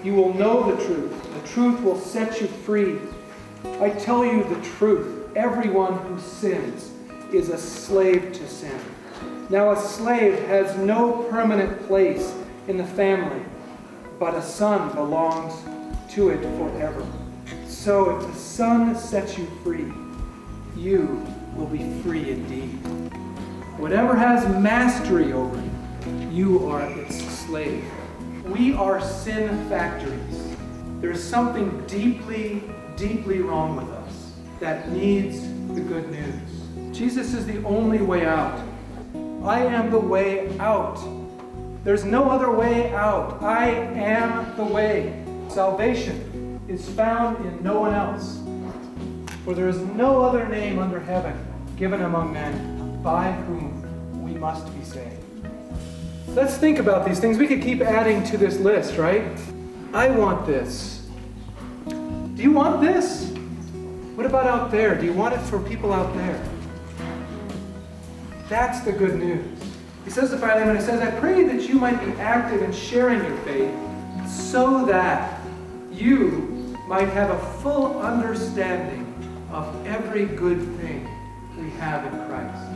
You will know the truth. The truth will set you free. I tell you the truth. Everyone who sins is a slave to sin. Now a slave has no permanent place in the family, but a son belongs to it forever. So if the Son sets you free, you will be free indeed. Whatever has mastery over you, you are its slave. We are sin factories. There's something deeply, deeply wrong with us that needs the good news. Jesus is the only way out. I am the way out. There's no other way out. I am the way. Salvation is found in no one else. For there is no other name under heaven given among men by whom we must be saved. Let's think about these things. We could keep adding to this list, right? I want this. Do you want this? What about out there? Do you want it for people out there? That's the good news. He says to Philemon, it says, I pray that you might be active in sharing your faith so that you might have a full understanding of every good thing we have in Christ.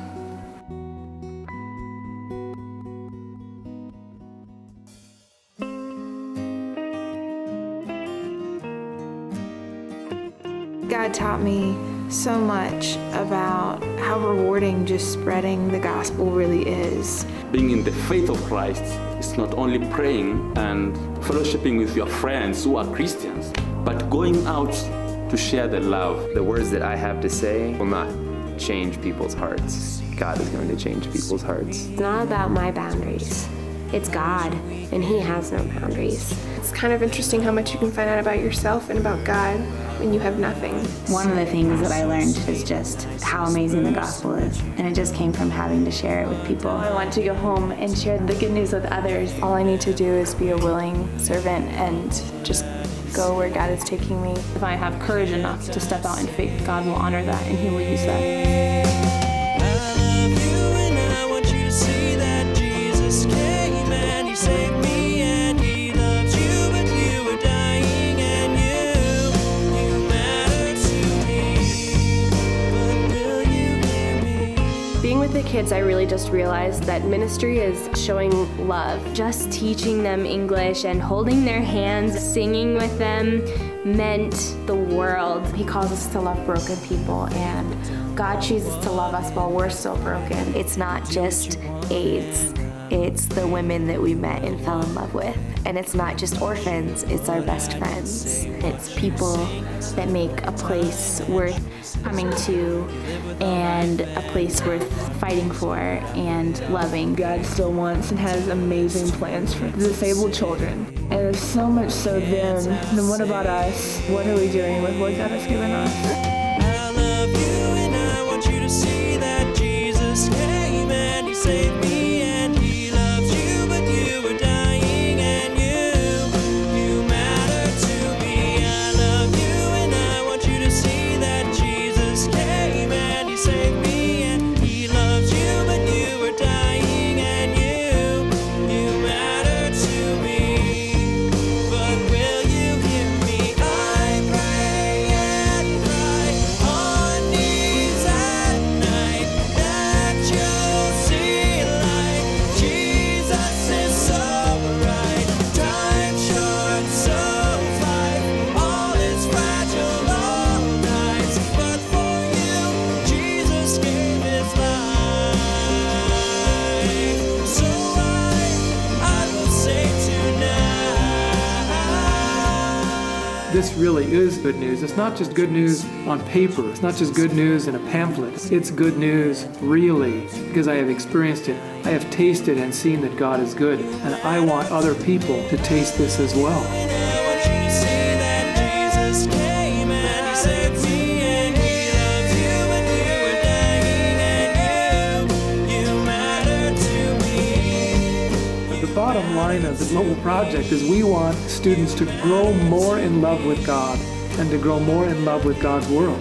God taught me so much about how rewarding just spreading the gospel really is. Being in the faith of Christ is not only praying and fellowshipping with your friends who are Christians, but going out to share the love. The words that I have to say will not change people's hearts. God is going to change people's hearts. It's not about my boundaries. It's God, and He has no boundaries. It's kind of interesting how much you can find out about yourself and about God when you have nothing. One of the things that I learned is just how amazing the gospel is, and it just came from having to share it with people. I want to go home and share the good news with others. All I need to do is be a willing servant and just go where God is taking me. If I have courage enough to step out in faith, God will honor that and He will use that. Being with the kids, I really just realized that ministry is showing love. Just teaching them English and holding their hands, singing with them meant the world. He calls us to love broken people, and God chooses to love us while we're still broken. It's not just AIDS. It's the women that we met and fell in love with. And it's not just orphans, it's our best friends. It's people that make a place worth coming to and a place worth fighting for and loving. God still wants and has amazing plans for disabled children. And there's so much so then what about us? What are we doing with what God has given us? I love you and I want you to see that Jesus came and He saved me. This really is good news. It's not just good news on paper. It's not just good news in a pamphlet. It's good news really, because I have experienced it. I have tasted and seen that God is good, and I want other people to taste this as well. The bottom line of the Global Project is we want students to grow more in love with God and to grow more in love with God's world.